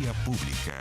Vía Pública.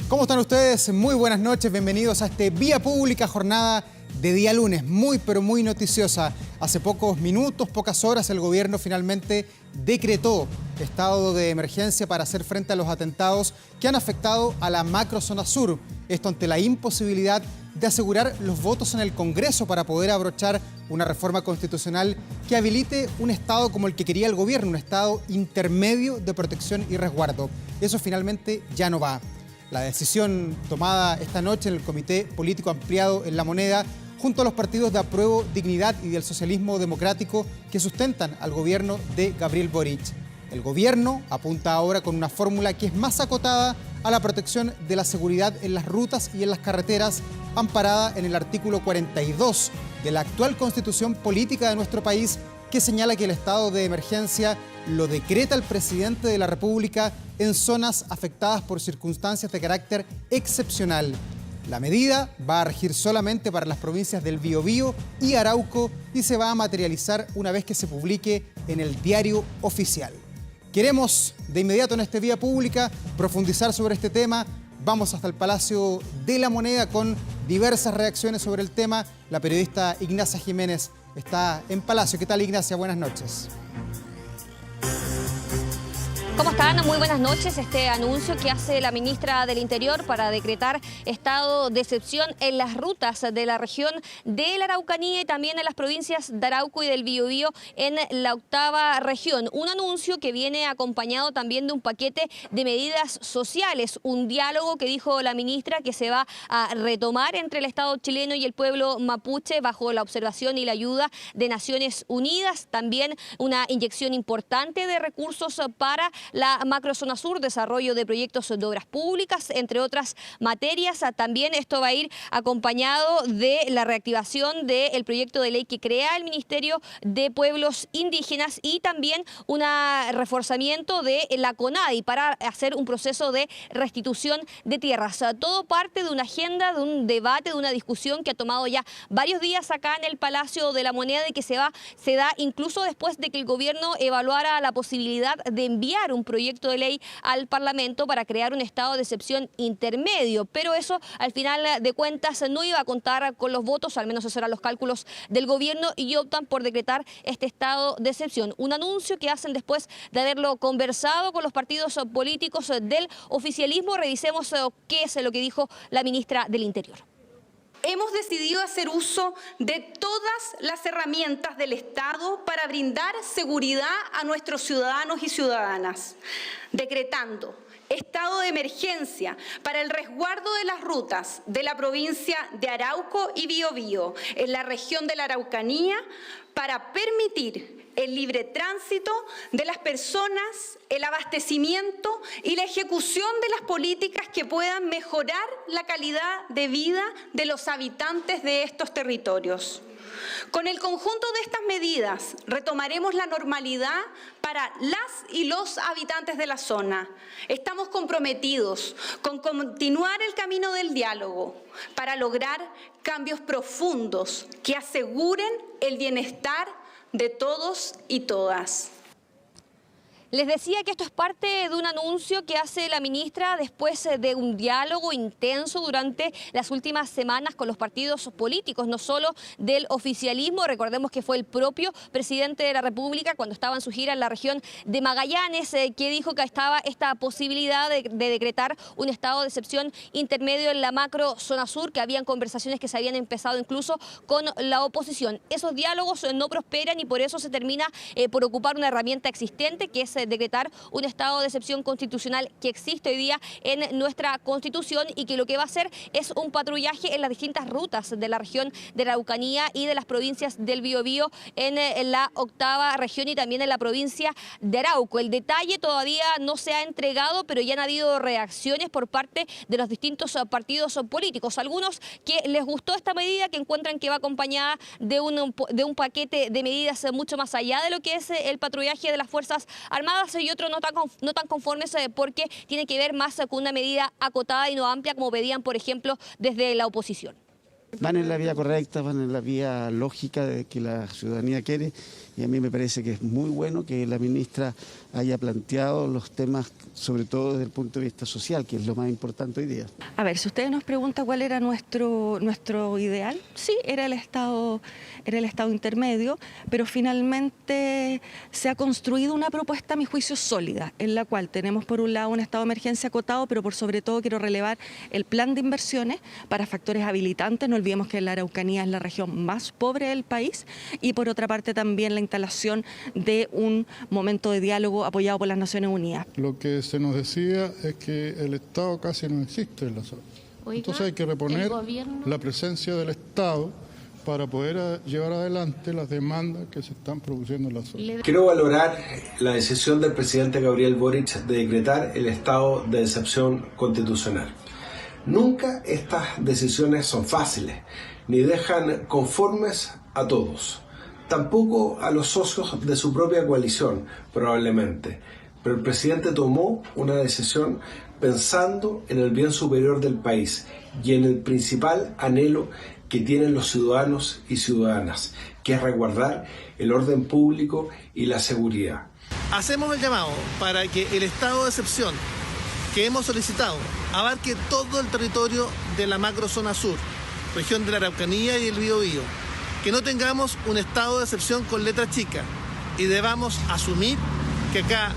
¿Cómo están ustedes? Muy buenas noches, bienvenidos a este Vía Pública, jornada de día lunes, muy pero muy noticiosa. Hace pocos minutos, pocas horas, el gobierno finalmente decretó estado de emergencia para hacer frente a los atentados que han afectado a la macrozona sur. Esto ante la imposibilidad de asegurar los votos en el Congreso para poder abrochar una reforma constitucional que habilite un estado como el que quería el gobierno, un estado intermedio de protección y resguardo. Eso finalmente ya no va. La decisión tomada esta noche en el Comité Político Ampliado en La Moneda, junto a los partidos de Apruebo, Dignidad y del Socialismo Democrático que sustentan al gobierno de Gabriel Boric. El gobierno apunta ahora con una fórmula que es más acotada a la protección de la seguridad en las rutas y en las carreteras, amparada en el artículo 42 de la actual Constitución Política de nuestro país, que señala que el estado de emergencia lo decreta el presidente de la República en zonas afectadas por circunstancias de carácter excepcional. La medida va a regir solamente para las provincias del Biobío y Arauco y se va a materializar una vez que se publique en el Diario Oficial. Queremos de inmediato en este Vía Pública profundizar sobre este tema. Vamos hasta el Palacio de La Moneda con diversas reacciones sobre el tema. La periodista Ignacia Jiménez está en Palacio. ¿Qué tal, Ignacia? Buenas noches. ¿Cómo están? Muy buenas noches. Este anuncio que hace la ministra del Interior para decretar estado de excepción en las rutas de la región de la Araucanía y también en las provincias de Arauco y del Biobío en la octava región. Un anuncio que viene acompañado también de un paquete de medidas sociales, un diálogo que dijo la ministra que se va a retomar entre el Estado chileno y el pueblo mapuche bajo la observación y la ayuda de Naciones Unidas. También una inyección importante de recursos para la macrozona sur, desarrollo de proyectos de obras públicas, entre otras materias. También esto va a ir acompañado de la reactivación del proyecto de ley que crea el Ministerio de Pueblos Indígenas y también un reforzamiento de la CONADI para hacer un proceso de restitución de tierras. Todo parte de una agenda, de un debate, de una discusión que ha tomado ya varios días acá en el Palacio de La Moneda y que se da incluso después de que el gobierno evaluara la posibilidad de enviar un proyecto de ley al Parlamento para crear un estado de excepción intermedio, pero eso al final de cuentas no iba a contar con los votos, al menos esos eran los cálculos del gobierno, y optan por decretar este estado de excepción. Un anuncio que hacen después de haberlo conversado con los partidos políticos del oficialismo. Revisemos qué es lo que dijo la ministra del Interior. Hemos decidido hacer uso de todas las herramientas del Estado para brindar seguridad a nuestros ciudadanos y ciudadanas, decretando estado de emergencia para el resguardo de las rutas de la provincia de Arauco y Biobío, en la región de la Araucanía, para permitir el libre tránsito de las personas, el abastecimiento y la ejecución de las políticas que puedan mejorar la calidad de vida de los habitantes de estos territorios. Con el conjunto de estas medidas retomaremos la normalidad para las y los habitantes de la zona. Estamos comprometidos con continuar el camino del diálogo para lograr cambios profundos que aseguren el bienestar de todos y todas. Les decía que esto es parte de un anuncio que hace la ministra después de un diálogo intenso durante las últimas semanas con los partidos políticos, no solo del oficialismo. Recordemos que fue el propio presidente de la República cuando estaba en su gira en la región de Magallanes que dijo que estaba esta posibilidad de decretar un estado de excepción intermedio en la macro zona sur, que habían conversaciones que se habían empezado incluso con la oposición. Esos diálogos no prosperan y por eso se termina por ocupar una herramienta existente que es decretar un estado de excepción constitucional que existe hoy día en nuestra Constitución y que lo que va a hacer es un patrullaje en las distintas rutas de la región de la Araucanía y de las provincias del Biobío en la octava región y también en la provincia de Arauco. El detalle todavía no se ha entregado, pero ya han habido reacciones por parte de los distintos partidos políticos. Algunos que les gustó esta medida, que encuentran que va acompañada de un paquete de medidas mucho más allá de lo que es el patrullaje de las Fuerzas Armadas, y otros no tan conformes porque tiene que ver más con una medida acotada y no amplia como pedían, por ejemplo, desde la oposición. Van en la vía correcta, van en la vía lógica de que la ciudadanía quiere, y a mí me parece que es muy bueno que la ministra haya planteado los temas, sobre todo desde el punto de vista social, que es lo más importante hoy día. A ver, si ustedes nos preguntan cuál era nuestro ideal, sí, era el Estado intermedio, pero finalmente se ha construido una propuesta, a mi juicio, sólida, en la cual tenemos por un lado un estado de emergencia acotado, pero por sobre todo quiero relevar el plan de inversiones para factores habilitantes. No olvidemos que la Araucanía es la región más pobre del país, y por otra parte también la instalación de un momento de diálogo apoyado por las Naciones Unidas. Lo que se nos decía es que el Estado casi no existe en la zona. Entonces hay que reponer la presencia del Estado para poder llevar adelante las demandas que se están produciendo en la zona. Quiero valorar la decisión del presidente Gabriel Boric de decretar el estado de excepción constitucional. Nunca estas decisiones son fáciles, ni dejan conformes a todos. Tampoco a los socios de su propia coalición, probablemente. Pero el presidente tomó una decisión pensando en el bien superior del país y en el principal anhelo que tienen los ciudadanos y ciudadanas, que es resguardar el orden público y la seguridad. Hacemos el llamado para que el estado de excepción que hemos solicitado abarque todo el territorio de la macrozona sur, región de la Araucanía y el Biobío, que no tengamos un estado de excepción con letra chica y debamos asumir que acá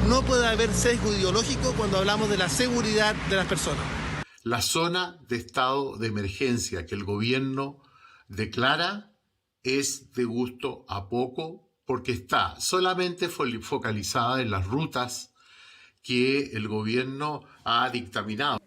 no puede haber sesgo ideológico cuando hablamos de la seguridad de las personas. La zona de estado de emergencia que el gobierno declara es de gusto a poco porque está solamente focalizada en las rutas que el gobierno ha dictaminado.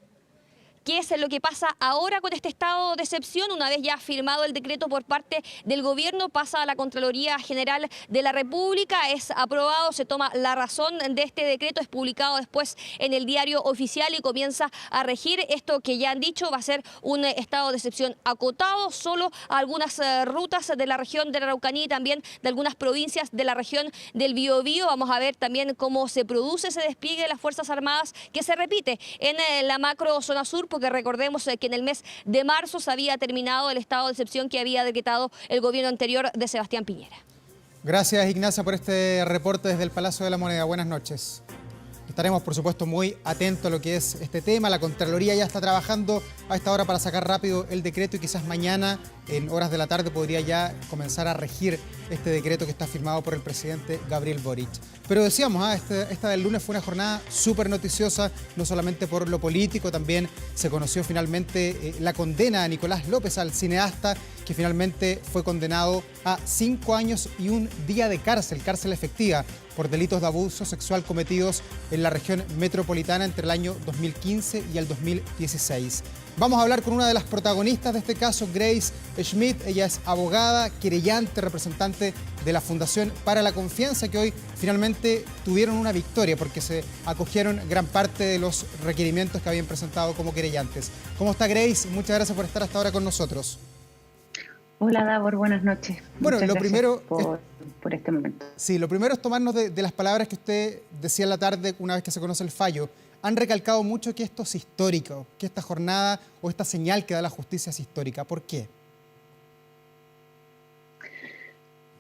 ¿Qué es lo que pasa ahora con este estado de excepción? Una vez ya firmado el decreto por parte del gobierno, pasa a la Contraloría General de la República, es aprobado, se toma la razón de este decreto, es publicado después en el Diario Oficial y comienza a regir. Esto que ya han dicho va a ser un estado de excepción acotado, solo a algunas rutas de la región de la Araucanía y también de algunas provincias de la región del Biobío. Vamos a ver también cómo se produce ese despliegue de las Fuerzas Armadas que se repite en la macro zona sur, porque recordemos que en el mes de marzo se había terminado el estado de excepción que había decretado el gobierno anterior de Sebastián Piñera. Gracias, Ignacia, por este reporte desde el Palacio de la Moneda. Buenas noches. Estaremos, por supuesto, muy atentos a lo que es este tema. La Contraloría ya está trabajando a esta hora para sacar rápido el decreto y quizás mañana, en horas de la tarde, podría ya comenzar a regir este decreto que está firmado por el presidente Gabriel Boric. Pero decíamos, esta del lunes fue una jornada súper noticiosa, no solamente por lo político, también se conoció finalmente la condena a Nicolás López, al cineasta, que finalmente fue condenado a 5 años y 1 día de cárcel efectiva, por delitos de abuso sexual cometidos en la región metropolitana entre el año 2015 y el 2016. Vamos a hablar con una de las protagonistas de este caso, Grace Schmidt. Ella es abogada, querellante, representante de la Fundación para la Confianza, que hoy finalmente tuvieron una victoria porque se acogieron gran parte de los requerimientos que habían presentado como querellantes. ¿Cómo está, Grace? Muchas gracias por estar hasta ahora con nosotros. Hola, Davor, buenas noches. Bueno, muchas lo primero por este momento. Sí, lo primero es tomarnos de las palabras que usted decía en la tarde una vez que se conoce el fallo. Han recalcado mucho que esto es histórico, que esta jornada o esta señal que da la justicia es histórica. ¿Por qué?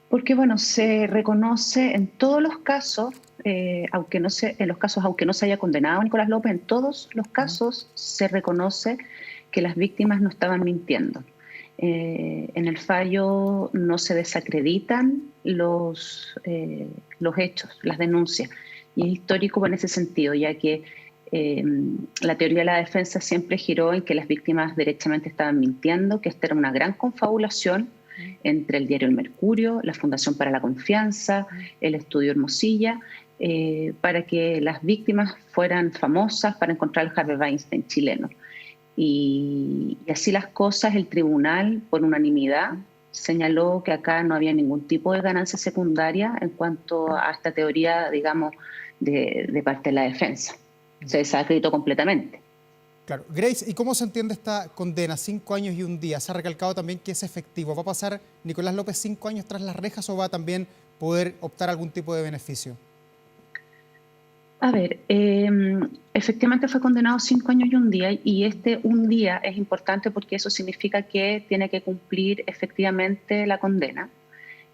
Porque, bueno, se reconoce en todos los casos, aunque no se haya condenado a Nicolás López, en todos los casos se reconoce que las víctimas no estaban mintiendo. En el fallo no se desacreditan los hechos, las denuncias. Y es histórico en ese sentido, ya que la teoría de la defensa siempre giró en que las víctimas derechamente estaban mintiendo, que esta era una gran confabulación entre el diario El Mercurio, la Fundación para la Confianza, el Estudio Hermosilla, para que las víctimas fueran famosas, para encontrar el Harvey Weinstein chileno. Y así las cosas, el tribunal, por unanimidad, señaló que acá no había ningún tipo de ganancia secundaria en cuanto a esta teoría, digamos, de parte de la defensa. Se desacreditó completamente. Claro. Grace, ¿y cómo se entiende esta condena? 5 años y 1 día. Se ha recalcado también que es efectivo. ¿Va a pasar Nicolás López 5 años tras las rejas o va a también poder optar a algún tipo de beneficio? A ver, efectivamente fue condenado 5 años y un día, y este un día es importante porque eso significa que tiene que cumplir efectivamente la condena.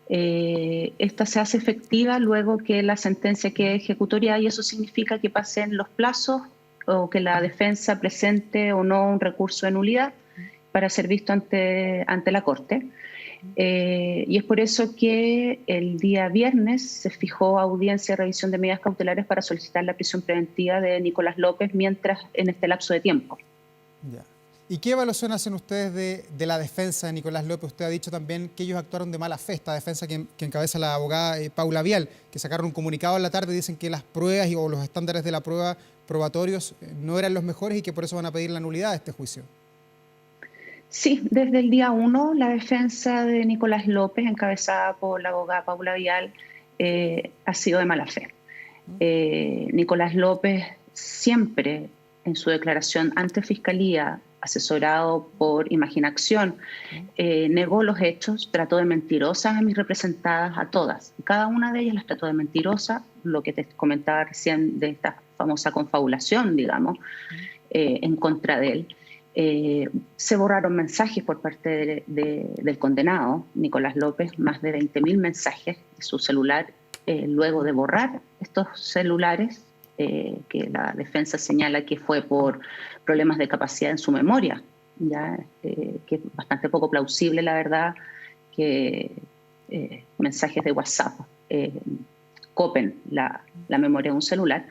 Esta se hace efectiva luego que la sentencia quede ejecutoria, y eso significa que pasen los plazos o que la defensa presente o no un recurso de nulidad para ser visto ante la Corte. Y es por eso que el día viernes se fijó audiencia de revisión de medidas cautelares para solicitar la prisión preventiva de Nicolás López en este lapso de tiempo. Ya. ¿Y qué evaluación hacen ustedes de la defensa de Nicolás López? Usted ha dicho también que ellos actuaron de mala fe, esta defensa que encabeza la abogada Paula Vial, que sacaron un comunicado en la tarde y dicen que las pruebas o los estándares de la prueba probatorios no eran los mejores y que por eso van a pedir la nulidad de este juicio. Sí, desde el día 1 la defensa de Nicolás López, encabezada por la abogada Paula Vial, ha sido de mala fe. Nicolás López siempre en su declaración ante Fiscalía, asesorado por Imaginación, negó los hechos, trató de mentirosas a mis representadas, a todas. Cada una de ellas las trató de mentirosas, lo que te comentaba recién de esta famosa confabulación, digamos, en contra de él. Se borraron mensajes por parte del condenado, Nicolás López, más de 20.000 mensajes de su celular. Luego de borrar estos celulares, que la defensa señala que fue por problemas de capacidad en su memoria, ya que es bastante poco plausible, la verdad, que mensajes de WhatsApp copen la memoria de un celular,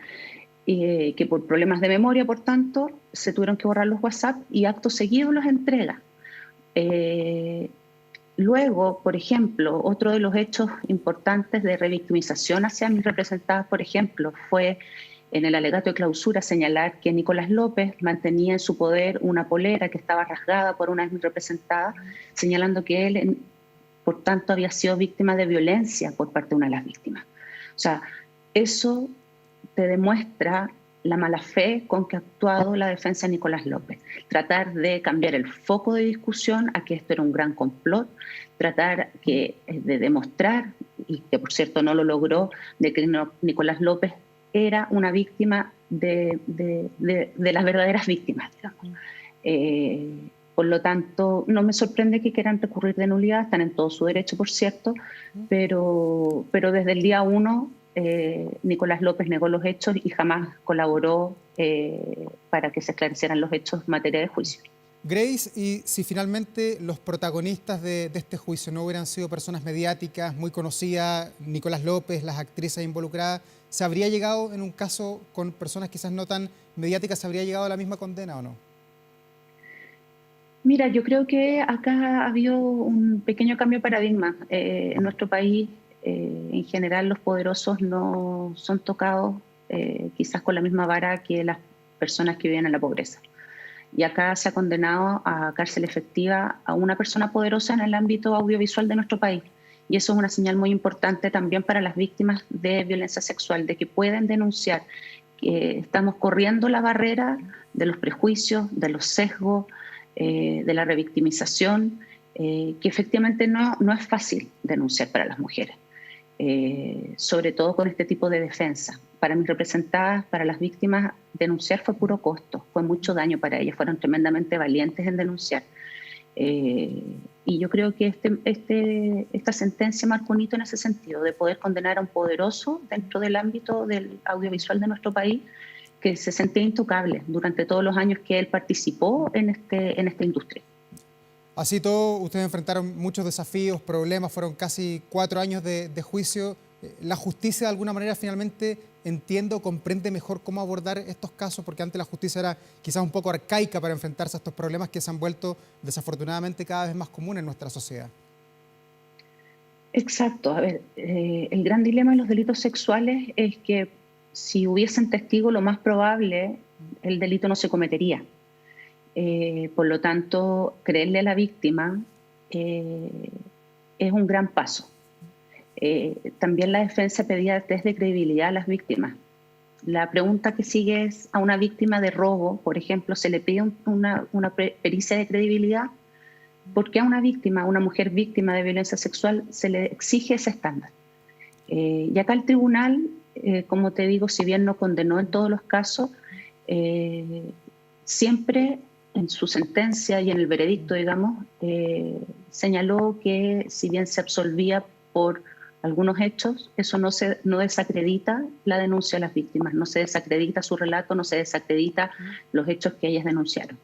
y que por problemas de memoria, por tanto, se tuvieron que borrar los WhatsApp y acto seguido los entrega. Luego, por ejemplo, otro de los hechos importantes de revictimización hacia mis representadas, por ejemplo, fue en el alegato de clausura señalar que Nicolás López mantenía en su poder una polera que estaba rasgada por una de mis representadas, señalando que él, por tanto, había sido víctima de violencia por parte de una de las víctimas. O sea, eso te demuestra la mala fe con que ha actuado la defensa de Nicolás López. Tratar de cambiar el foco de discusión a que esto era un gran complot, tratar de demostrar, y que por cierto no lo logró, de que Nicolás López era una víctima de las verdaderas víctimas, digamos. Por lo tanto, no me sorprende que quieran recurrir de nulidad, están en todo su derecho, por cierto, pero desde el día 1 Nicolás López negó los hechos y jamás colaboró para que se esclarecieran los hechos en materia de juicio. Grace, y si finalmente los protagonistas de este juicio no hubieran sido personas mediáticas, muy conocidas, Nicolás López, las actrices involucradas, ¿se habría llegado en un caso con personas quizás no tan mediáticas, se habría llegado a la misma condena o no? Mira, yo creo que acá ha habido un pequeño cambio de paradigma. En nuestro país, en general, los poderosos no son tocados quizás con la misma vara que las personas que viven en la pobreza. Y acá se ha condenado a cárcel efectiva a una persona poderosa en el ámbito audiovisual de nuestro país. Y eso es una señal muy importante también para las víctimas de violencia sexual, de que pueden denunciar, que estamos corriendo la barrera de los prejuicios, de los sesgos, de la revictimización, que efectivamente no es fácil denunciar para las mujeres, sobre todo con este tipo de defensa. Para mis representadas, para las víctimas, denunciar fue puro costo, fue mucho daño para ellas, fueron tremendamente valientes en denunciar. Y yo creo que esta sentencia marcó un hito en ese sentido, de poder condenar a un poderoso dentro del ámbito del audiovisual de nuestro país, que se sentía intocable durante todos los años que él participó en esta industria. Así todo, ustedes enfrentaron muchos desafíos, problemas, fueron casi 4 años de juicio. ¿La justicia de alguna manera finalmente entiende o comprende mejor cómo abordar estos casos? Porque antes la justicia era quizás un poco arcaica para enfrentarse a estos problemas que se han vuelto desafortunadamente cada vez más comunes en nuestra sociedad. Exacto. A ver, el gran dilema de los delitos sexuales es que si hubiesen testigos, lo más probable, el delito no se cometería. Por lo tanto, creerle a la víctima es un gran paso. También la defensa pedía test de credibilidad a las víctimas. La pregunta que sigue es, a una víctima de robo, por ejemplo, ¿se le pide una pericia de credibilidad? ¿Por qué a una víctima, a una mujer víctima de violencia sexual, se le exige ese estándar? Y acá el tribunal como te digo, si bien no condenó en todos los casos, siempre en su sentencia y en el veredicto, digamos, señaló que si bien se absolvía por algunos hechos, eso no desacredita la denuncia a las víctimas, no se desacredita su relato, no se desacredita los hechos que ellas denunciaron.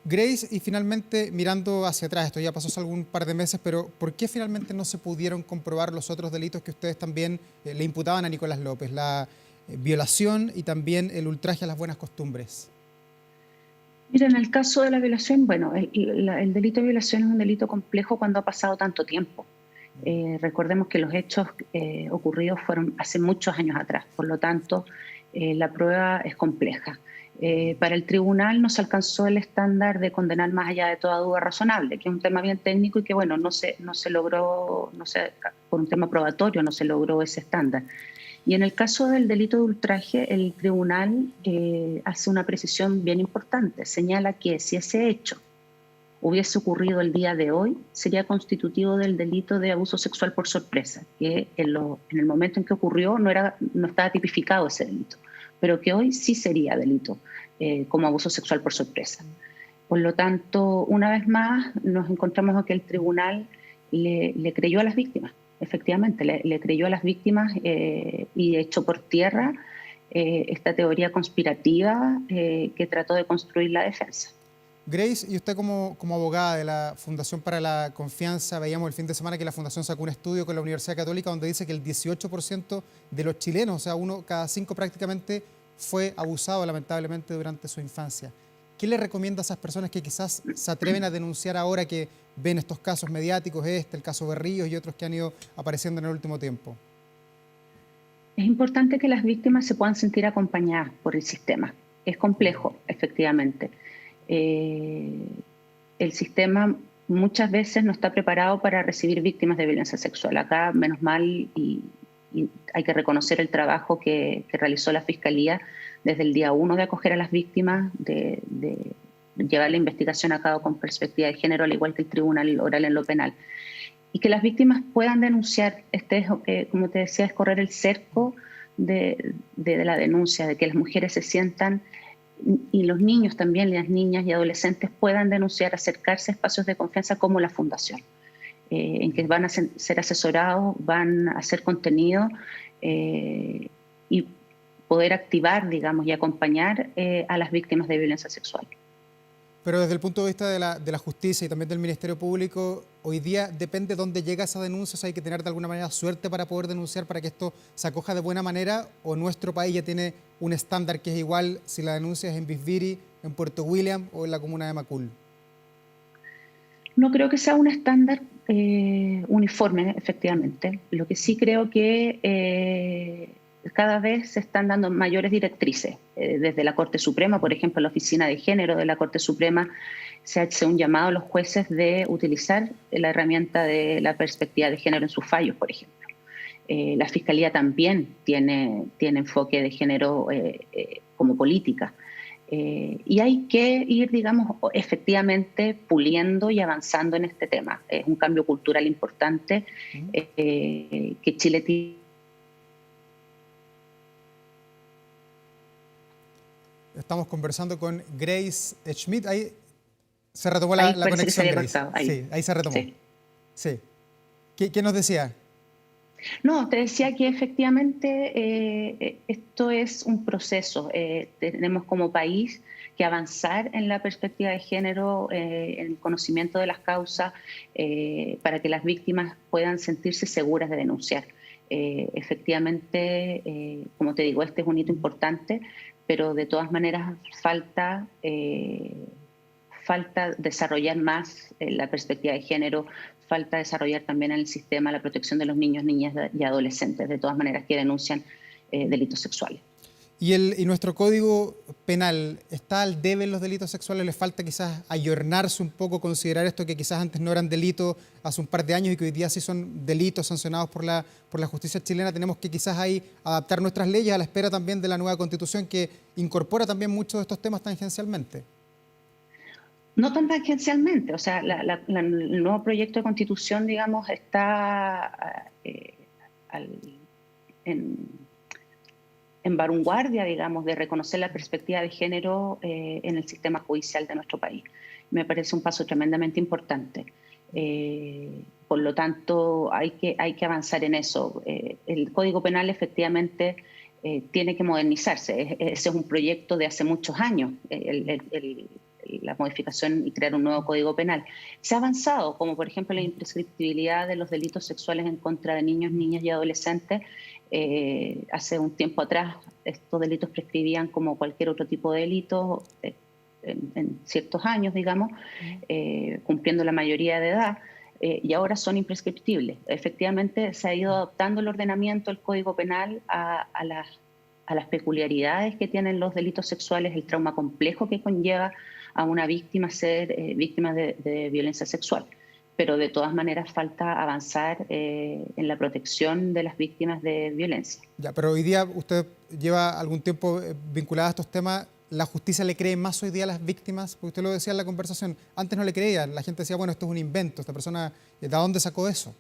Grace, y finalmente, mirando hacia atrás, esto ya pasó hace algún par de meses, pero ¿por qué finalmente no se pudieron comprobar los otros delitos que ustedes también le imputaban a Nicolás López? La violación y también el ultraje a las buenas costumbres. Mira, en el caso de la violación, bueno, el delito de violación es un delito complejo cuando ha pasado tanto tiempo. Recordemos que los hechos ocurridos fueron hace muchos años atrás, por lo tanto, la prueba es compleja. Para el tribunal no se alcanzó el estándar de condenar más allá de toda duda razonable, que es un tema bien técnico y que, bueno, no se logró, por un tema probatorio no se logró ese estándar. Y en el caso del delito de ultraje, el tribunal hace una precisión bien importante. Señala que si ese hecho hubiese ocurrido el día de hoy, sería constitutivo del delito de abuso sexual por sorpresa, que en el momento en que ocurrió no estaba tipificado ese delito, pero que hoy sí sería delito como abuso sexual por sorpresa. Por lo tanto, una vez más nos encontramos con que el tribunal le creyó a las víctimas. Efectivamente, le creyó a las víctimas y echó por tierra esta teoría conspirativa que trató de construir la defensa. Grace, y usted como abogada de la Fundación para la Confianza, veíamos el fin de semana que la Fundación sacó un estudio con la Universidad Católica donde dice que el 18% de los chilenos, o sea, 1 cada 5 prácticamente, fue abusado lamentablemente durante su infancia. ¿Qué le recomienda a esas personas que quizás se atreven a denunciar ahora que ven estos casos mediáticos, el caso Berríos y otros que han ido apareciendo en el último tiempo? Es importante que las víctimas se puedan sentir acompañadas por el sistema. Es complejo, efectivamente. El sistema muchas veces no está preparado para recibir víctimas de violencia sexual. Acá, menos mal, y hay que reconocer el trabajo que realizó la Fiscalía desde el día 1 de acoger a las víctimas, de llevar la investigación a cabo con perspectiva de género, al igual que el Tribunal Oral en lo penal. Y que las víctimas puedan denunciar, como te decía, es correr el cerco de la denuncia, de que las mujeres se sientan, y los niños también, las niñas y adolescentes puedan denunciar, acercarse a espacios de confianza como la Fundación, en que van a ser asesorados, van a hacer contenido y poder activar, digamos, y acompañar a las víctimas de violencia sexual. Pero desde el punto de vista de la justicia y también del Ministerio Público, hoy día depende dónde llega esa denuncia, o sea, hay que tener de alguna manera suerte para poder denunciar, para que esto se acoja de buena manera, o nuestro país ya tiene un estándar que es igual si la denuncia es en Bisbiri, en Puerto William o en la comuna de Macul. No creo que sea un estándar uniforme, efectivamente. Lo que sí creo que cada vez se están dando mayores directrices. Desde la Corte Suprema, por ejemplo, la Oficina de Género de la Corte Suprema, se hace un llamado a los jueces de utilizar la herramienta de la perspectiva de género en sus fallos, por ejemplo. La Fiscalía también tiene enfoque de género como política. Y hay que ir, digamos, efectivamente puliendo y avanzando en este tema. Es un cambio cultural importante que Chile tiene. Estamos conversando con Grace Schmidt. Ahí se retomó la conexión, Grace. Sí, ahí se retomó. Sí. ¿Qué nos decía? No, te decía que efectivamente esto es un proceso. Tenemos como país que avanzar en la perspectiva de género, en el conocimiento de las causas, para que las víctimas puedan sentirse seguras de denunciar. Efectivamente, como te digo, este es un hito importante, pero de todas maneras falta desarrollar más la perspectiva de género, falta desarrollar también en el sistema la protección de los niños, niñas y adolescentes, de todas maneras que denuncian delitos sexuales. ¿Y nuestro Código Penal está al debe en los delitos sexuales? ¿Le falta quizás ayornarse un poco, considerar esto que quizás antes no eran delitos hace un par de años y que hoy día sí son delitos sancionados por la justicia chilena? Tenemos que quizás ahí adaptar nuestras leyes a la espera también de la nueva Constitución que incorpora también muchos de estos temas tangencialmente. No tan tangencialmente, o sea, el nuevo proyecto de Constitución, digamos, está en vanguardia, digamos, de reconocer la perspectiva de género en el sistema judicial de nuestro país. Me parece un paso tremendamente importante. Por lo tanto, hay que avanzar en eso. El Código Penal efectivamente tiene que modernizarse. Ese es un proyecto de hace muchos años, la modificación y crear un nuevo Código Penal. Se ha avanzado, como por ejemplo la imprescriptibilidad de los delitos sexuales en contra de niños, niñas y adolescentes. Hace un tiempo atrás estos delitos prescribían como cualquier otro tipo de delito en ciertos años, digamos, cumpliendo la mayoría de edad, y ahora son imprescriptibles. Efectivamente se ha ido adaptando el ordenamiento, el Código Penal a las peculiaridades que tienen los delitos sexuales, el trauma complejo que conlleva a una víctima ser víctima de violencia sexual. Pero de todas maneras falta avanzar en la protección de las víctimas de violencia. Ya, pero hoy día usted lleva algún tiempo vinculada a estos temas. ¿La justicia le cree más hoy día a las víctimas? Porque usted lo decía en la conversación, antes no le creía, la gente decía, bueno, esto es un invento, esta persona, ¿de dónde sacó eso?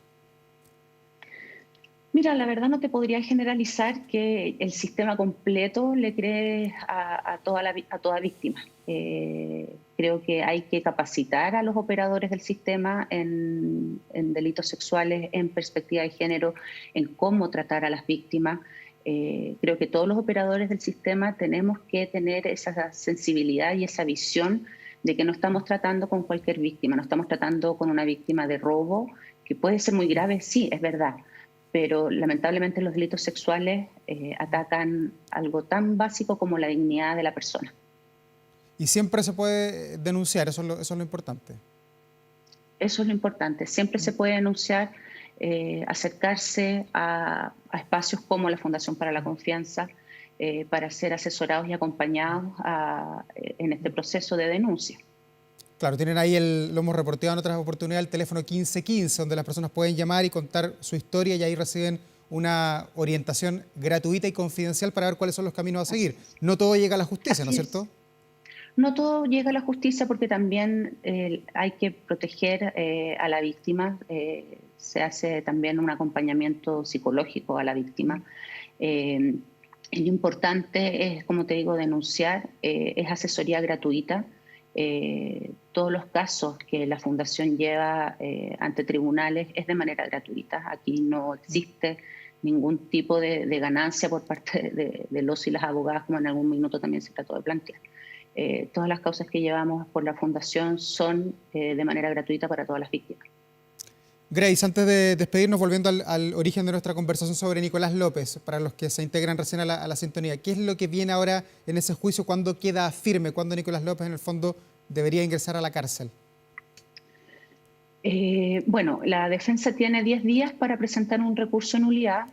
Mira, la verdad no te podría generalizar que el sistema completo le cree a toda víctima. Creo que hay que capacitar a los operadores del sistema en delitos sexuales, en perspectiva de género, en cómo tratar a las víctimas. Creo que todos los operadores del sistema tenemos que tener esa sensibilidad y esa visión de que no estamos tratando con cualquier víctima, no estamos tratando con una víctima de robo, que puede ser muy grave, sí, es verdad, pero lamentablemente los delitos sexuales atacan algo tan básico como la dignidad de la persona. Y siempre se puede denunciar, eso es lo importante. Eso es lo importante, siempre se puede denunciar, acercarse a espacios como la Fundación para la Confianza para ser asesorados y acompañados en este proceso de denuncia. Claro, tienen ahí, lo hemos reportado en otras oportunidades, el teléfono 1515, donde las personas pueden llamar y contar su historia y ahí reciben una orientación gratuita y confidencial para ver cuáles son los caminos a seguir. No todo llega a la justicia, ¿no es cierto? No todo llega a la justicia porque también hay que proteger a la víctima. Se hace también un acompañamiento psicológico a la víctima. Lo importante es, como te digo, denunciar, es asesoría gratuita. Todos los casos que la Fundación lleva ante tribunales es de manera gratuita. Aquí no existe ningún tipo de ganancia por parte de los y las abogadas, como en algún minuto también se trató de plantear. Todas las causas que llevamos por la Fundación son de manera gratuita para todas las víctimas. Grace, antes de despedirnos, volviendo al origen de nuestra conversación sobre Nicolás López, para los que se integran recién a la sintonía, ¿qué es lo que viene ahora en ese juicio? ¿Cuándo queda firme? ¿Cuándo Nicolás López, en el fondo, debería ingresar a la cárcel? Bueno, la defensa tiene 10 días para presentar un recurso de nulidad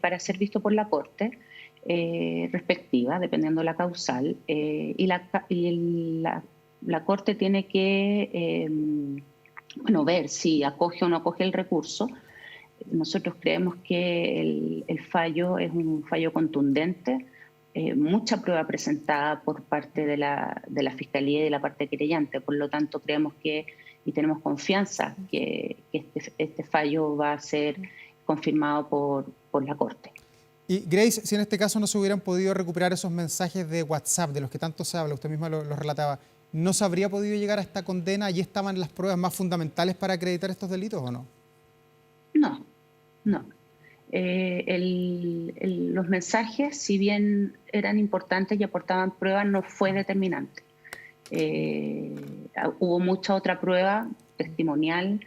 para ser visto por la Corte respectiva, dependiendo de la causal, y la Corte tiene que ver si acoge o no acoge el recurso. Nosotros creemos que el fallo es un fallo contundente, mucha prueba presentada por parte de la Fiscalía y de la parte querellante, por lo tanto creemos que y tenemos confianza que este fallo va a ser confirmado por la Corte. Y Grace, si en este caso no se hubieran podido recuperar esos mensajes de WhatsApp de los que tanto se habla, usted misma lo relataba, ¿no se habría podido llegar a esta condena? ¿Allí estaban las pruebas más fundamentales para acreditar estos delitos o no? No. Los mensajes, si bien eran importantes y aportaban pruebas, no fue determinante. Hubo mucha otra prueba testimonial,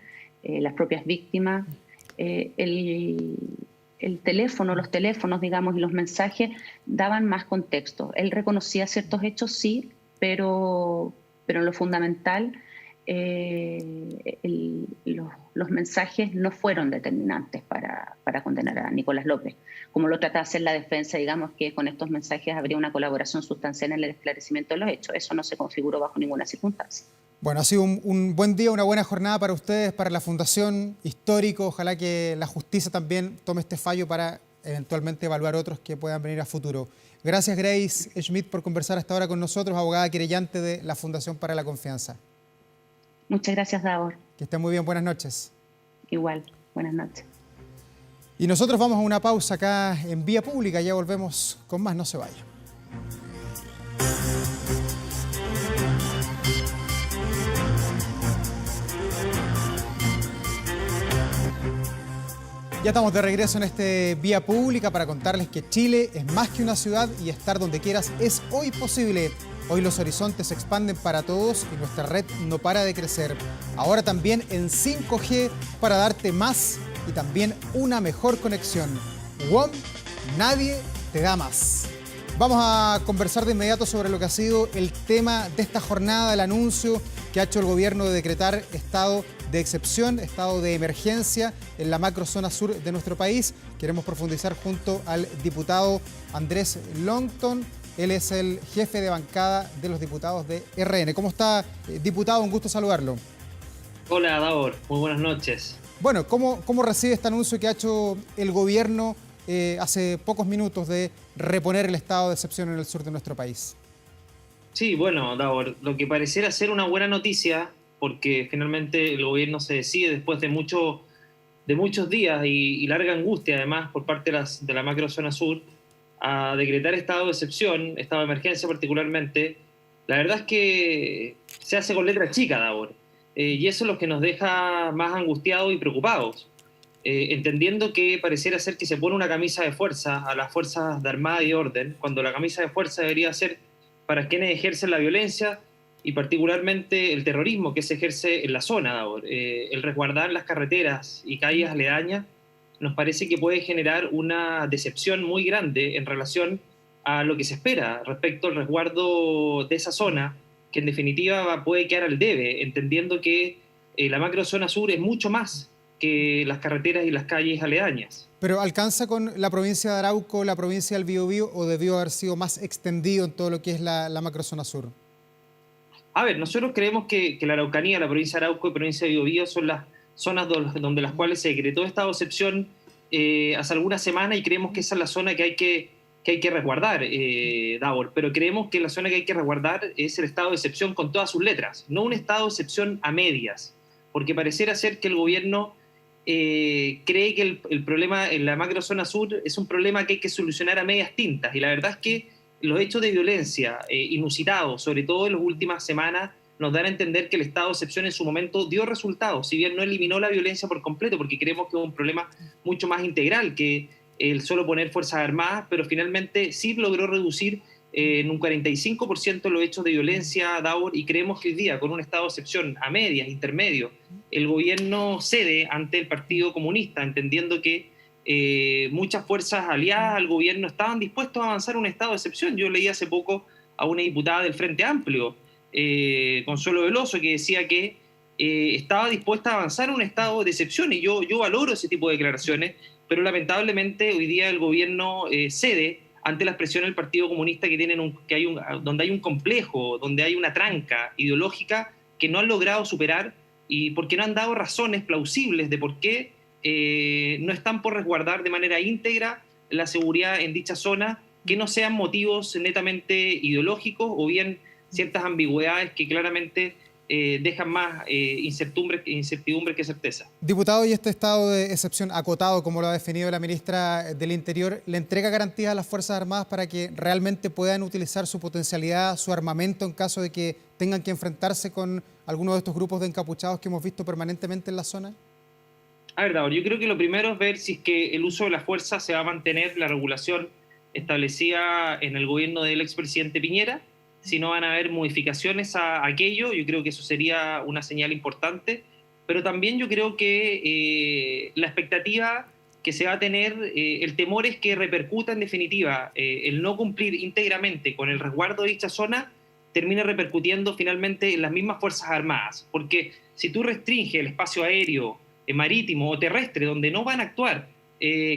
las propias víctimas, los teléfonos, digamos, y los mensajes daban más contexto. Él reconocía ciertos hechos, sí, pero en lo fundamental los mensajes no fueron determinantes para condenar a Nicolás López. Como lo trata de hacer la defensa, digamos que con estos mensajes habría una colaboración sustancial en el esclarecimiento de los hechos. Eso no se configuró bajo ninguna circunstancia. Bueno, ha sido un buen día, una buena jornada para ustedes, para la Fundación, histórico. Ojalá que la justicia también tome este fallo para eventualmente evaluar otros que puedan venir a futuro. Gracias, Grace Schmidt, por conversar hasta ahora con nosotros, abogada querellante de la Fundación para la Confianza. Muchas gracias, Davor. Que estén muy bien, buenas noches. Igual, buenas noches. Y nosotros vamos a una pausa acá en Vía Pública, ya volvemos con más, no se vaya. Ya estamos de regreso en este Vía Pública para contarles que Chile es más que una ciudad y estar donde quieras es hoy posible. Hoy los horizontes se expanden para todos y nuestra red no para de crecer. Ahora también en 5G para darte más y también una mejor conexión. WOM, nadie te da más. Vamos a conversar de inmediato sobre lo que ha sido el tema de esta jornada, el anuncio que ha hecho el gobierno de decretar estado de excepción, estado de emergencia en la macrozona sur de nuestro país. Queremos profundizar junto al diputado Andrés Longton. Él es el jefe de bancada de los diputados de RN. ¿Cómo está, diputado? Un gusto saludarlo. Hola, Davor. Muy buenas noches. Bueno, ¿cómo recibe este anuncio que ha hecho el gobierno hace pocos minutos de reponer el estado de excepción en el sur de nuestro país? Sí, bueno, Davor, lo que pareciera ser una buena noticia, porque finalmente el gobierno se decide después de muchos días y larga angustia, además, por parte de la macrozona sur, a decretar estado de excepción, estado de emergencia particularmente. La verdad es que se hace con letra chica, Davor, y eso es lo que nos deja más angustiados y preocupados, entendiendo que pareciera ser que se pone una camisa de fuerza a las fuerzas de Armada y Orden, cuando la camisa de fuerza debería ser para quienes ejercen la violencia y particularmente el terrorismo que se ejerce en la zona, Davor. El resguardar las carreteras y calles aledañas nos parece que puede generar una decepción muy grande en relación a lo que se espera respecto al resguardo de esa zona, que en definitiva puede quedar al debe, entendiendo que la macrozona sur es mucho más que las carreteras y las calles aledañas. ¿Pero alcanza con la provincia de Arauco, la provincia del Biobío, o debió haber sido más extendido en todo lo que es la macrozona sur? A ver, nosotros creemos que la Araucanía, la provincia de Arauco y la provincia de Biobío son las zonas donde las cuales se decretó estado de excepción hace algunas semanas, y creemos que esa es la zona que hay que resguardar, Davor. Pero creemos que la zona que hay que resguardar es el estado de excepción con todas sus letras, no un estado de excepción a medias, porque pareciera ser que el gobierno cree que el problema en la macrozona sur es un problema que hay que solucionar a medias tintas, y la verdad es que los hechos de violencia inusitados, sobre todo en las últimas semanas, nos dan a entender que el estado de excepción en su momento dio resultados, si bien no eliminó la violencia por completo, porque creemos que es un problema mucho más integral que el solo poner fuerzas armadas, pero finalmente sí logró reducir en un 45% los hechos de violencia, Davor, y creemos que hoy día, con un estado de excepción a medias, intermedio, el gobierno cede ante el Partido Comunista, entendiendo que muchas fuerzas aliadas al gobierno estaban dispuestos a avanzar un estado de excepción. Yo leí hace poco a una diputada del Frente Amplio, Consuelo Veloso, que decía que estaba dispuesta a avanzar un estado de excepción, y yo valoro ese tipo de declaraciones, pero lamentablemente hoy día el gobierno cede ante la expresión del Partido Comunista, donde hay un complejo, donde hay una tranca ideológica que no han logrado superar, y porque no han dado razones plausibles de por qué no están por resguardar de manera íntegra la seguridad en dicha zona, que no sean motivos netamente ideológicos o bien ciertas ambigüedades que claramente dejan más incertidumbre que certeza. Diputado, ¿y este estado de excepción acotado, como lo ha definido la ministra del Interior, le entrega garantías a las Fuerzas Armadas para que realmente puedan utilizar su potencialidad, su armamento, en caso de que tengan que enfrentarse con algunos de estos grupos de encapuchados que hemos visto permanentemente en la zona? A ver, Davor, yo creo que lo primero es ver si es que el uso de la fuerza se va a mantener la regulación establecida en el gobierno del expresidente Piñera, si no van a haber modificaciones a aquello. Yo creo que eso sería una señal importante, pero también yo creo que la expectativa que se va a tener, el temor es que repercuta en definitiva el no cumplir íntegramente con el resguardo de dicha zona, termine repercutiendo finalmente en las mismas Fuerzas Armadas, porque si tú restringes el espacio aéreo, marítimo o terrestre, donde no van a actuar,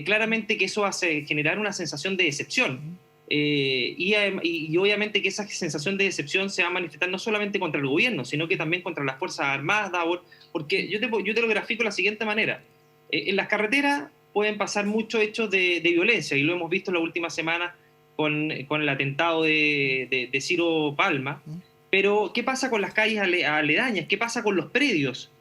claramente que eso hace generar una sensación de decepción. Y obviamente que esa sensación de decepción se va a manifestar no solamente contra el gobierno, sino que también contra las Fuerzas Armadas, Davor, porque yo te lo grafico de la siguiente manera. En las carreteras pueden pasar muchos hechos de violencia, y lo hemos visto en las últimas semanas con el atentado de Ciro Palma, pero ¿qué pasa con las calles aledañas? ¿Qué pasa con los predios?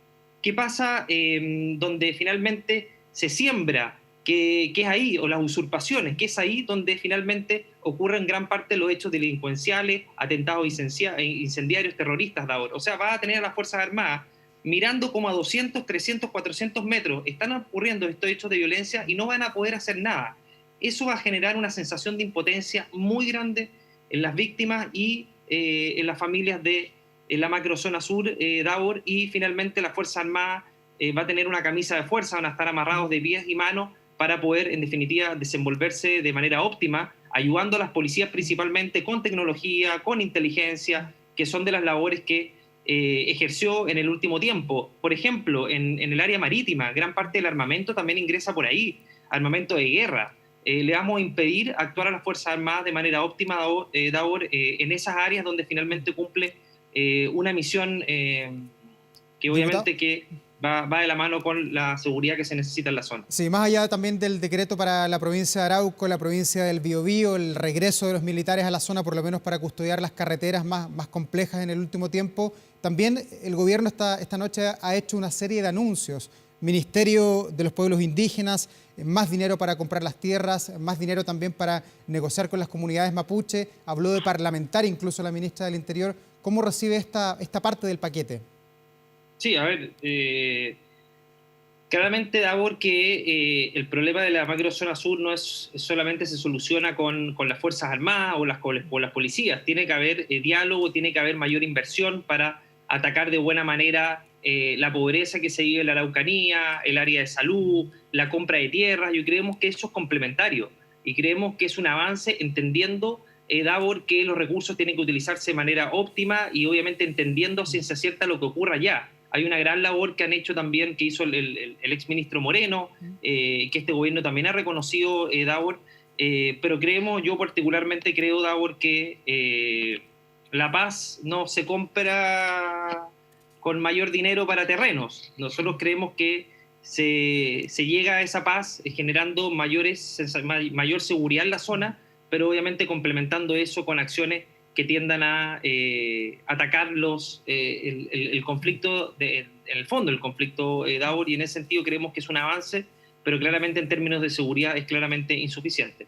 ¿Qué pasa donde finalmente se siembra que es ahí, o las usurpaciones, que es ahí donde finalmente ocurren gran parte de los hechos delincuenciales, atentados incendiarios, terroristas, Davor. O sea, va a tener a las Fuerzas Armadas mirando como a 200, 300, 400 metros están ocurriendo estos hechos de violencia y no van a poder hacer nada. Eso va a generar una sensación de impotencia muy grande en las víctimas y en las familias de la macrozona sur, Davor, y finalmente las Fuerzas Armadas va a tener una camisa de fuerza, van a estar amarrados de pies y manos para poder, en definitiva, desenvolverse de manera óptima, ayudando a las policías principalmente con tecnología, con inteligencia, que son de las labores que ejerció en el último tiempo. Por ejemplo, en el área marítima, gran parte del armamento también ingresa por ahí, armamento de guerra. Le vamos a impedir actuar a las Fuerzas Armadas de manera óptima, Davor, en esas áreas donde finalmente cumple una misión que obviamente que va de la mano con la seguridad que se necesita en la zona. Sí, más allá también del decreto para la provincia de Arauco, la provincia del Biobío, el regreso de los militares a la zona, por lo menos para custodiar las carreteras más complejas en el último tiempo, también el gobierno esta noche ha hecho una serie de anuncios. Ministerio de los Pueblos Indígenas, más dinero para comprar las tierras, más dinero también para negociar con las comunidades mapuche, habló de parlamentar incluso la ministra del Interior. ¿Cómo recibe esta parte del paquete? Sí, a ver, claramente, Davor, que el problema de la macrozona sur no es solamente se soluciona con las Fuerzas Armadas o las policías. Tiene que haber diálogo, tiene que haber mayor inversión para atacar de buena manera la pobreza que se vive en la Araucanía, el área de salud, la compra de tierras. Yo creemos que eso es complementario y creemos que es un avance entendiendo, Davor, que los recursos tienen que utilizarse de manera óptima y obviamente entendiendo ciencia cierta lo que ocurra allá. Hay una gran labor que han hecho también, que hizo el exministro Moreno, que este gobierno también ha reconocido, Davor, pero yo particularmente creo, Davor, que la paz no se compra con mayor dinero para terrenos. Nosotros creemos que se llega a esa paz generando mayor seguridad en la zona, pero obviamente complementando eso con acciones que tiendan a atacar el conflicto, en el fondo el conflicto, Davor, y en ese sentido creemos que es un avance, pero claramente en términos de seguridad es claramente insuficiente.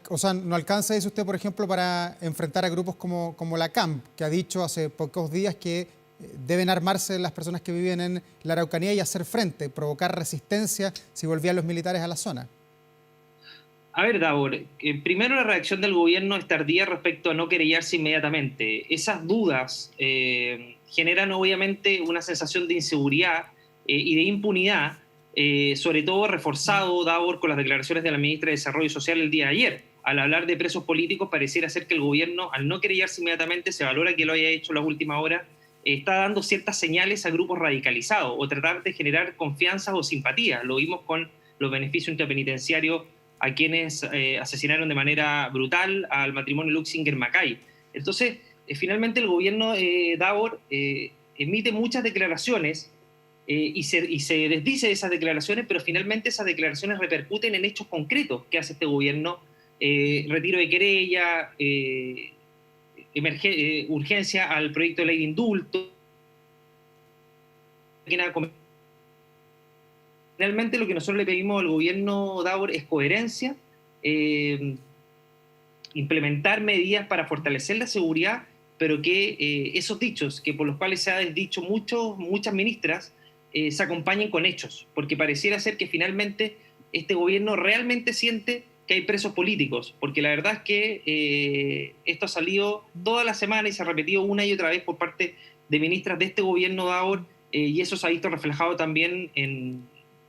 O sea, ¿no alcanza, dice usted, por ejemplo, para enfrentar a grupos como la CAMP, que ha dicho hace pocos días que deben armarse las personas que viven en la Araucanía y hacer frente, provocar resistencia si volvían los militares a la zona? A ver, Davor, primero la reacción del gobierno es tardía respecto a no querellarse inmediatamente. Esas dudas generan obviamente una sensación de inseguridad y de impunidad, sobre todo reforzado, Davor, con las declaraciones de la ministra de Desarrollo Social el día de ayer. Al hablar de presos políticos pareciera ser que el gobierno, al no querellarse inmediatamente, se valora que lo haya hecho en las últimas horas, está dando ciertas señales a grupos radicalizados o tratar de generar confianza o simpatía. Lo vimos con los beneficios interpenitenciarios a quienes asesinaron de manera brutal al matrimonio Luxinger-Macay. Entonces, finalmente el gobierno, Davor, emite muchas declaraciones y se desdice de esas declaraciones, pero finalmente esas declaraciones repercuten en hechos concretos que hace este gobierno. Retiro de querella, urgencia al proyecto de ley de indulto. Finalmente lo que nosotros le pedimos al gobierno, Davor, es coherencia, implementar medidas para fortalecer la seguridad, pero que esos dichos que por los cuales se ha desdicho muchas ministras se acompañen con hechos, porque pareciera ser que finalmente este gobierno realmente siente que hay presos políticos, porque la verdad es que esto ha salido toda la semana y se ha repetido una y otra vez por parte de ministras de este gobierno, Davor, y eso se ha visto reflejado también en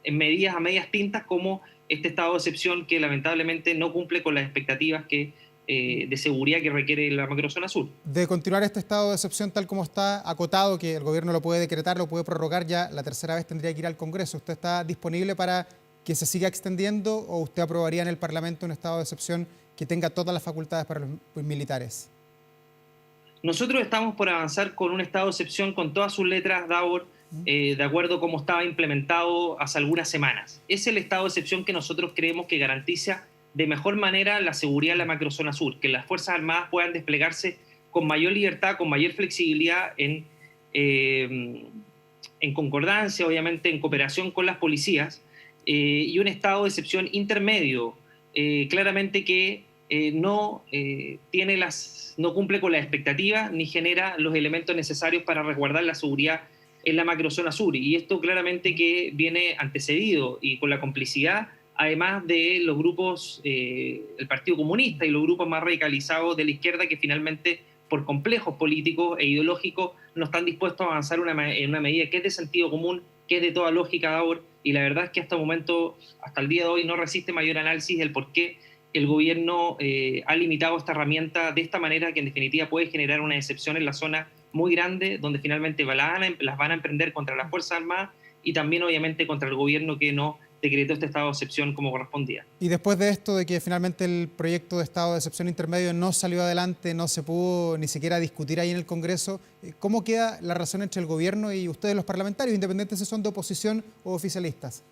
medidas a medias tintas como este estado de excepción que lamentablemente no cumple con las expectativas de seguridad que requiere la macrozona sur. De continuar este estado de excepción tal como está acotado, que el gobierno lo puede decretar, lo puede prorrogar, ya la tercera vez tendría que ir al Congreso. ¿Usted está disponible para que se siga extendiendo o usted aprobaría en el Parlamento un estado de excepción que tenga todas las facultades para los militares? Nosotros estamos por avanzar con un estado de excepción con todas sus letras, Davor, de acuerdo a cómo estaba implementado hace algunas semanas. Es el estado de excepción que nosotros creemos que garantiza de mejor manera la seguridad en la macrozona sur, que las Fuerzas Armadas puedan desplegarse con mayor libertad, con mayor flexibilidad en concordancia, obviamente en cooperación con las policías, y un estado de excepción intermedio, claramente que no cumple con las expectativas ni genera los elementos necesarios para resguardar la seguridad en la macrozona sur. Y esto claramente que viene antecedido y con la complicidad, además de los grupos, el Partido Comunista y los grupos más radicalizados de la izquierda que finalmente, por complejos políticos e ideológicos, no están dispuestos a avanzar en una medida que es de sentido común, que es de toda lógica, Davor, y la verdad es que hasta el momento, hasta el día de hoy, no resiste mayor análisis el por qué el gobierno ha limitado esta herramienta de esta manera, que en definitiva puede generar una excepción en la zona muy grande, donde finalmente las van a emprender contra las Fuerzas Armadas y también obviamente contra el gobierno que no decretó este estado de excepción como correspondía. Y después de esto, de que finalmente el proyecto de estado de excepción intermedio no salió adelante, no se pudo ni siquiera discutir ahí en el Congreso, ¿cómo queda la relación entre el gobierno y ustedes los parlamentarios, independientes si son de oposición o oficialistas?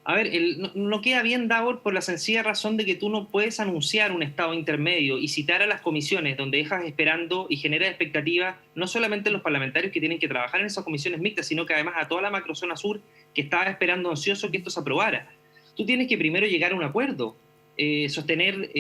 A ver, no queda bien, Davor, por la sencilla razón de que tú no puedes anunciar un estado intermedio y citar a las comisiones donde dejas esperando y genera expectativas no solamente a los parlamentarios que tienen que trabajar en esas comisiones mixtas, sino que además a toda la macrozona sur que estaba esperando ansioso que esto se aprobara. Tú tienes que primero llegar a un acuerdo, sostener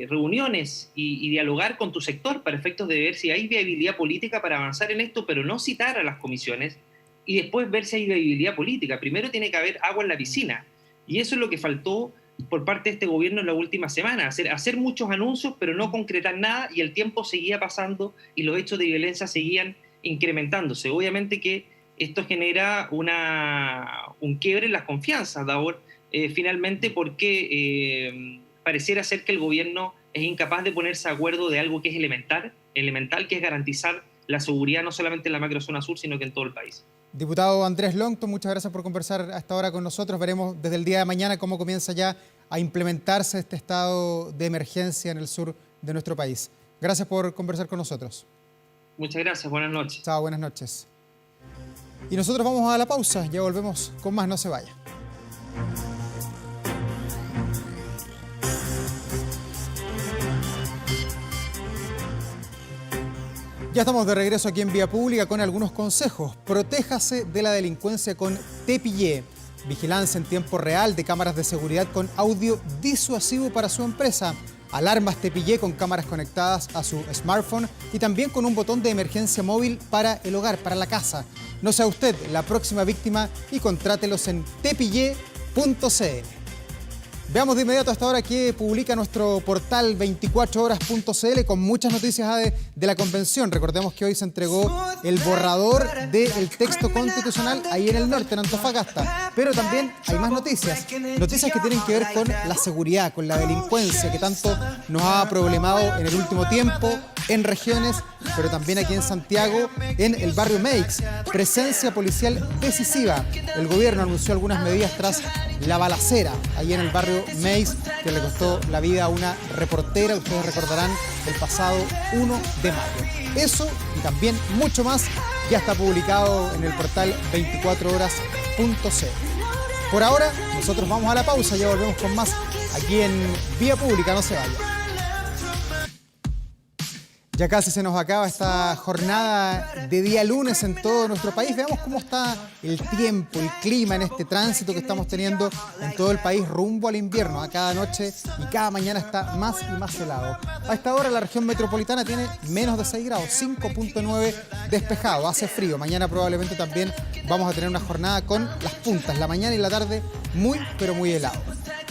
reuniones y dialogar con tu sector para efectos de ver si hay viabilidad política para avanzar en esto, pero no citar a las comisiones y después ver si hay viabilidad política. Primero tiene que haber agua en la piscina. Y eso es lo que faltó por parte de este gobierno en la última semana, hacer muchos anuncios, pero no concretar nada, y el tiempo seguía pasando y los hechos de violencia seguían incrementándose. Obviamente que esto genera un quiebre en las confianzas, Davor, finalmente porque pareciera ser que el gobierno es incapaz de ponerse de acuerdo de algo que es elemental, que es garantizar la seguridad no solamente en la macrozona sur, sino que en todo el país. Diputado Andrés Longton, muchas gracias por conversar hasta ahora con nosotros. Veremos desde el día de mañana cómo comienza ya a implementarse este estado de emergencia en el sur de nuestro país. Gracias por conversar con nosotros. Muchas gracias, buenas noches. Chao, buenas noches. Y nosotros vamos a la pausa, ya volvemos con más, no se vaya. Ya estamos de regreso aquí en Vía Pública con algunos consejos. Protéjase de la delincuencia con Te Pillé. Vigilancia en tiempo real de cámaras de seguridad con audio disuasivo para su empresa. Alarmas Te Pillé con cámaras conectadas a su smartphone y también con un botón de emergencia móvil para el hogar, para la casa. No sea usted la próxima víctima y contrátelos en tepillé.cl. Veamos de inmediato hasta ahora que publica nuestro portal 24horas.cl con muchas noticias de la convención. Recordemos que hoy se entregó el borrador del texto constitucional ahí en el norte, en Antofagasta. Pero también hay más noticias. Noticias que tienen que ver con la seguridad, con la delincuencia que tanto nos ha problemado en el último tiempo en regiones, pero también aquí en Santiago, en el barrio Meix. Presencia policial decisiva. El gobierno anunció algunas medidas tras la balacera ahí en el barrio Meix, que le costó la vida a una reportera, ustedes recordarán, el pasado 1 de mayo. Eso y también mucho más ya está publicado en el portal 24horas.cl. Por ahora, nosotros vamos a la pausa, ya volvemos con más aquí en Vía Pública, no se vaya. Ya casi se nos acaba esta jornada de día lunes en todo nuestro país. Veamos cómo está el tiempo, el clima en este tránsito que estamos teniendo en todo el país rumbo al invierno. A cada noche y cada mañana está más y más helado. A esta hora la región metropolitana tiene menos de 6 grados, 5.9 despejado. Hace frío. Mañana probablemente también vamos a tener una jornada con las puntas. La mañana y la tarde muy, pero muy helado.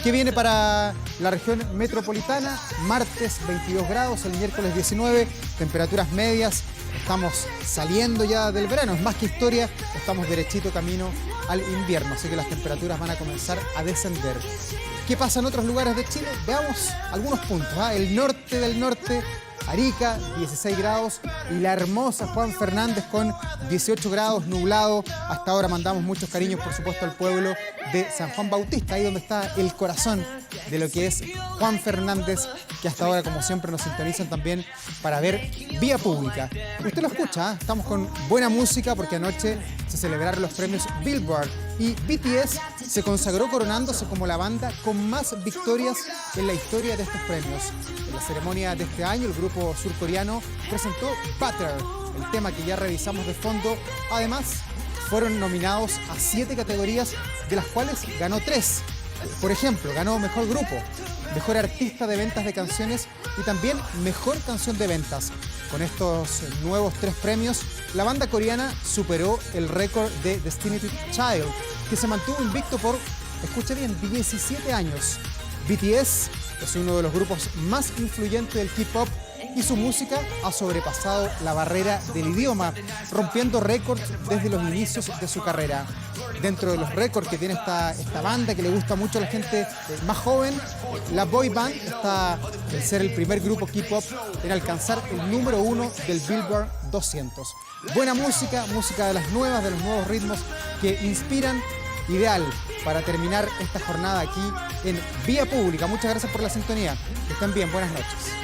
¿Qué viene para la región metropolitana? Martes 22 grados, el miércoles 19, temperaturas medias. Estamos saliendo ya del verano, es más que historia, estamos derechito camino al invierno, así que las temperaturas van a comenzar a descender. ¿Qué pasa en otros lugares de Chile? Veamos algunos puntos. El norte del norte, Arica, 16 grados, y la hermosa Juan Fernández con 18 grados, nublado. Hasta ahora mandamos muchos cariños, por supuesto, al pueblo de San Juan Bautista, ahí donde está el corazón de lo que es Juan Fernández, que hasta ahora, como siempre, nos sintonizan también para ver Vía Pública. Usted lo escucha, ¿eh? Estamos con buena música porque anoche se celebraron los premios Billboard y BTS se consagró coronándose como la banda con más victorias en la historia de estos premios. En la ceremonia de este año, el grupo surcoreano presentó Butter, el tema que ya revisamos de fondo. Además, fueron nominados a 7 categorías, de las cuales ganó 3. Por ejemplo, ganó Mejor Grupo, Mejor Artista de Ventas de Canciones y también Mejor Canción de Ventas. Con estos nuevos 3 premios, la banda coreana superó el récord de Destiny's Child, que se mantuvo invicto por, escuche bien, 17 años. BTS es uno de los grupos más influyentes del K-pop y su música ha sobrepasado la barrera del idioma, rompiendo récords desde los inicios de su carrera. Dentro de los récords que tiene esta banda, que le gusta mucho a la gente más joven, la boy band está en ser el primer grupo K-pop en alcanzar el número 1 del Billboard 200. Buena música, música de las nuevas, de los nuevos ritmos que inspiran. Ideal para terminar esta jornada aquí en Vía Pública. Muchas gracias por la sintonía. Que estén bien, buenas noches.